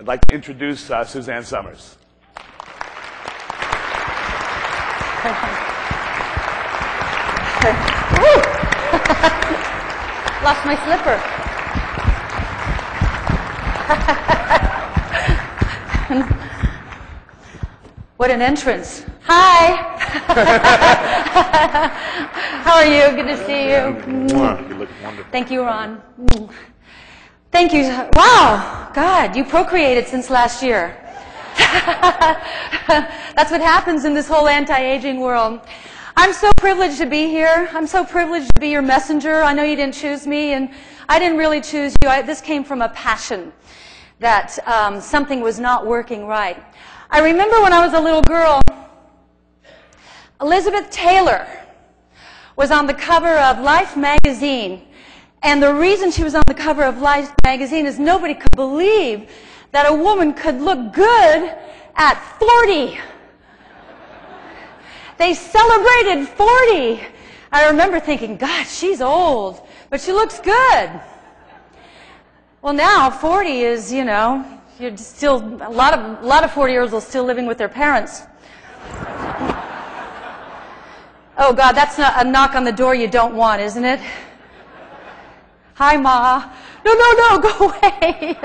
I'd like to introduce Suzanne Summers. Lost my slipper. What an entrance. Hi. How are you? Good to see you. You look wonderful. Thank you, Ron. Thank you. Wow. God, you procreated since last year. That's what happens in this whole anti-aging world. I'm so privileged to be here. I'm so privileged to be your messenger. I know you didn't choose me, and I didn't really choose you. This came from a passion that something was not working right. I remember when I was a little girl, Elizabeth Taylor was on the cover of Life magazine. And the reason she was on the cover of Life magazine is nobody could believe that a woman could look good at 40. They celebrated 40. I remember thinking, God, she's old, but she looks good. Well, now 40 is, you know, you're still a lot of 40-year-olds are still living with their parents. Oh God, that's not a knock on the door you don't want, isn't it? Hi, Ma. No, go away.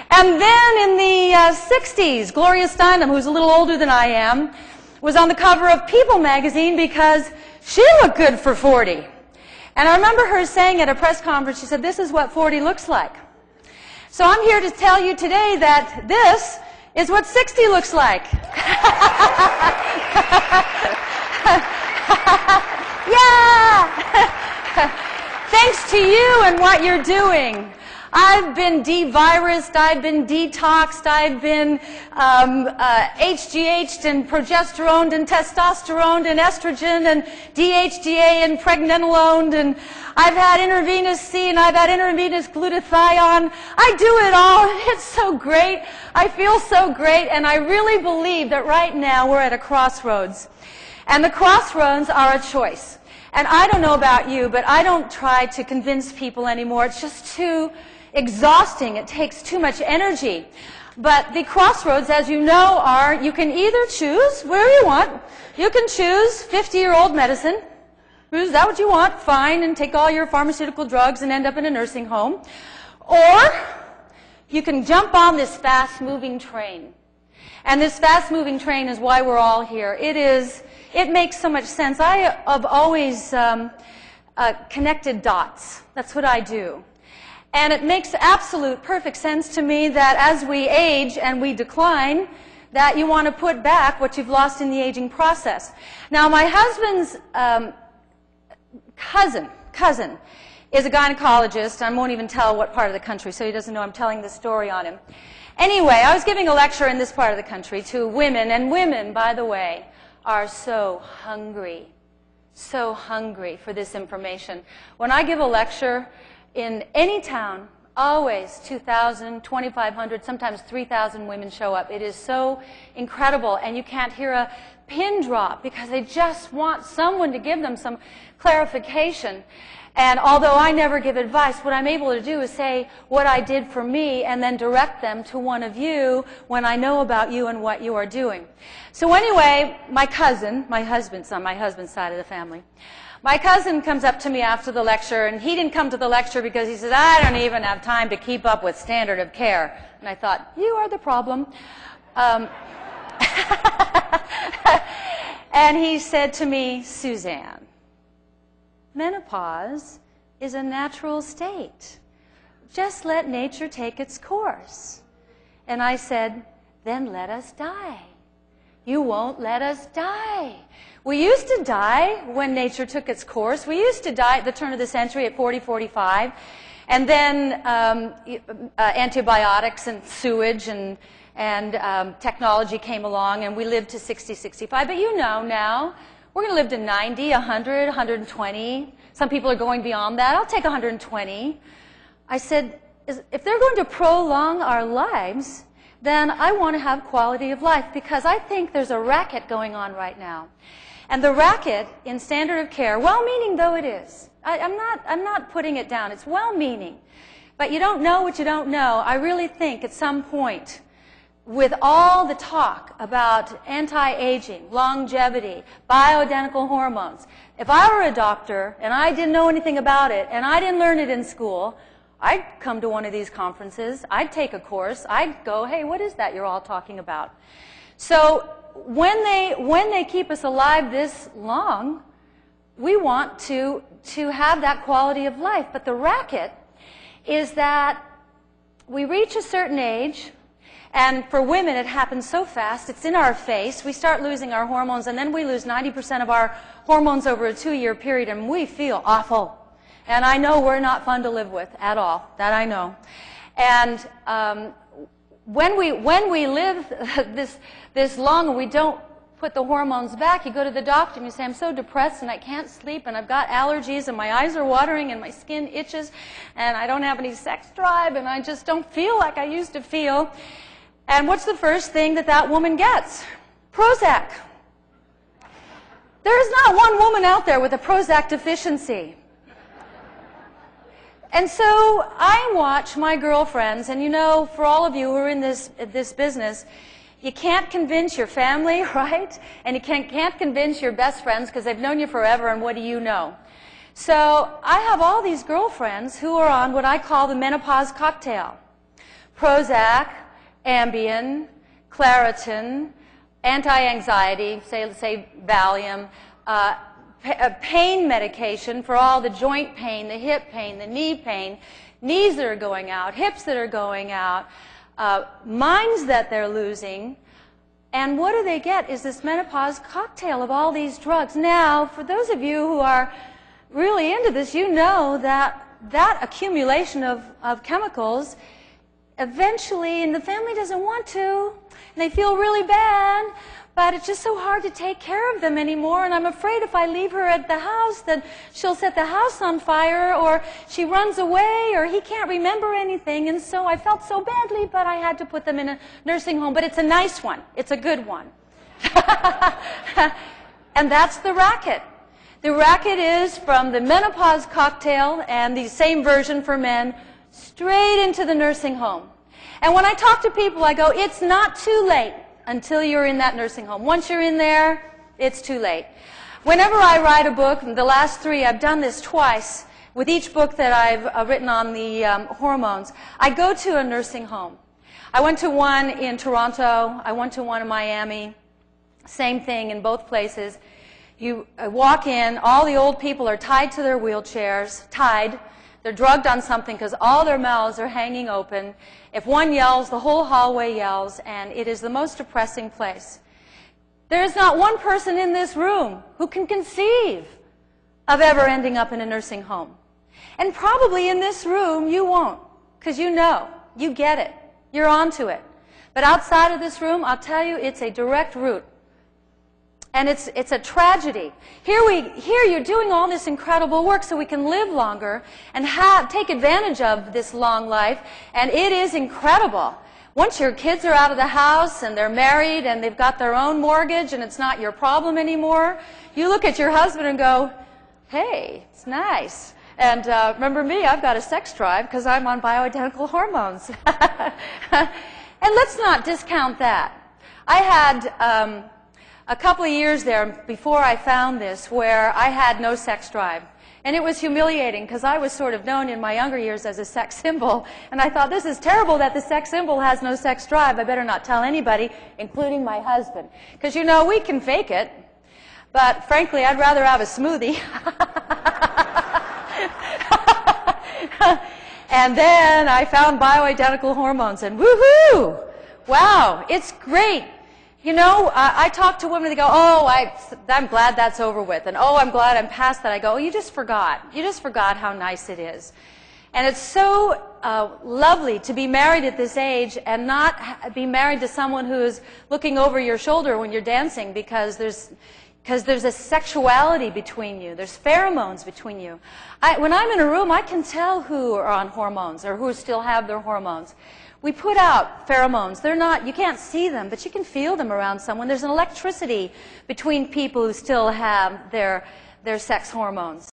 And then in the 60s, Gloria Steinem, who's a little older than I am, was on the cover of People magazine because she looked good for 40. And I remember her saying at a press conference, she said, this is what 40 looks like. So I'm here to tell you today that this is what 60 looks like. Yeah! Thanks to you and what you're doing. I've been de-virused, I've been detoxed, I've been HGH'd and progesteroned and testosteroned and estrogen and DHGA and pregnenolone, and I've had intravenous C and I've had intravenous glutathione. I do it all. It's so great. I feel so great, and I really believe that right now we're at a crossroads. And the crossroads are a choice. And I don't know about you, but I don't try to convince people anymore. It's just too exhausting. It takes too much energy. But the crossroads, as you know, are you can either choose where you want. You can choose 50-year-old medicine. Is that what you want? Fine, and take all your pharmaceutical drugs and end up in a nursing home. Or you can jump on this fast-moving train. And this fast-moving train is why we're all here. It makes so much sense. I have always connected dots. That's what I do. And it makes absolute perfect sense to me that as we age and we decline, that you want to put back what you've lost in the aging process. Now, my husband's cousin is a gynecologist. I won't even tell what part of the country, so he doesn't know I'm telling this story on him. Anyway, I was giving a lecture in this part of the country to women, and women, by the way, are so hungry for this information. When I give a lecture in any town, always 2,000, 2,500, sometimes 3,000 women show up. It is so incredible, and you can't hear a pin drop because they just want someone to give them some clarification. And although I never give advice, what I'm able to do is say what I did for me and then direct them to one of you when I know about you and what you are doing. So anyway, my cousin, my husband's side of the family, my cousin comes up to me after the lecture, and he didn't come to the lecture because he said, I don't even have time to keep up with standard of care. And I thought, you are the problem. And he said to me, Suzanne, menopause is a natural state. Just let nature take its course. And I said, then let us die. You won't let us die. We used to die when nature took its course. We used to die at the turn of the century at 40, 45. And then antibiotics and sewage and technology came along, and we lived to 60, 65. But you know now, we're going to live to 90, 100, 120. Some people are going beyond that. I'll take 120. I said, if they're going to prolong our lives, then I want to have quality of life, because I think there's a racket going on right now. And the racket in standard of care, well-meaning though it is, I'm not putting it down, it's well-meaning. But you don't know what you don't know. I really think at some point, with all the talk about anti-aging, longevity, bioidentical hormones, if I were a doctor and I didn't know anything about it and I didn't learn it in school, I'd come to one of these conferences, I'd take a course, I'd go, hey, what is that you're all talking about? So when they keep us alive this long, we want to have that quality of life. But the racket is that we reach a certain age, and for women it happens so fast, it's in our face, we start losing our hormones, and then we lose 90% of our hormones over a 2-year period, and we feel awful. And I know we're not fun to live with at all, that I know. And when we live this long and we don't put the hormones back, you go to the doctor and you say, I'm so depressed and I can't sleep and I've got allergies and my eyes are watering and my skin itches and I don't have any sex drive and I just don't feel like I used to feel. And what's the first thing that woman gets? Prozac. There is not one woman out there with a Prozac deficiency. And so I watch my girlfriends, and you know, for all of you who are in this business, you can't convince your family, right? And you can't convince your best friends because they've known you forever, and what do you know? So I have all these girlfriends who are on what I call the menopause cocktail. Prozac, Ambien, Claritin, anti-anxiety, say Valium, pain medication for all the joint pain, the hip pain, the knee pain, knees that are going out, hips that are going out, minds that they're losing. And what do they get is this menopause cocktail of all these drugs. Now, for those of you who are really into this, you know that that accumulation of chemicals eventually, and the family doesn't want to, and they feel really bad, but it's just so hard to take care of them anymore, and I'm afraid if I leave her at the house that she'll set the house on fire, or she runs away, or he can't remember anything, and so I felt so badly, but I had to put them in a nursing home. But it's a nice one. It's a good one. And that's the racket. The racket is from the menopause cocktail and the same version for men straight into the nursing home. And when I talk to people, I go, it's not too late until you're in that nursing home. Once you're in there, it's too late. Whenever I write a book, the last 3, I've done this twice, with each book that I've written on the hormones, I go to a nursing home. I went to one in Toronto, I went to one in Miami, same thing in both places. You walk in, all the old people are tied to their wheelchairs, they're drugged on something because all their mouths are hanging open. If one yells, the whole hallway yells, and it is the most depressing place. There is not one person in this room who can conceive of ever ending up in a nursing home. And probably in this room you won't, because you know, you get it, you're onto it. But outside of this room, I'll tell you, it's a direct route. And it's a tragedy. Here you're doing all this incredible work so we can live longer and take advantage of this long life, and it is incredible. Once your kids are out of the house and they're married and they've got their own mortgage and it's not your problem anymore, you look at your husband and go, hey, it's nice. And remember me, I've got a sex drive because I'm on bioidentical hormones. And let's not discount that. I had a couple of years there before I found this where I had no sex drive. And it was humiliating because I was sort of known in my younger years as a sex symbol. And I thought, this is terrible that the sex symbol has no sex drive. I better not tell anybody, including my husband. Because, you know, we can fake it. But frankly, I'd rather have a smoothie. And then I found bioidentical hormones and woohoo! Wow, it's great. You know, I talk to women, they go, oh, I'm glad that's over with, and oh, I'm glad I'm past that. I go, oh, you just forgot. You just forgot how nice it is. And it's so lovely to be married at this age and not be married to someone who's looking over your shoulder when you're dancing because there's a sexuality between you. There's pheromones between you. When I'm in a room, I can tell who are on hormones or who still have their hormones. We put out pheromones. They're not, you can't see them, but you can feel them around someone. There's an electricity between people who still have their sex hormones.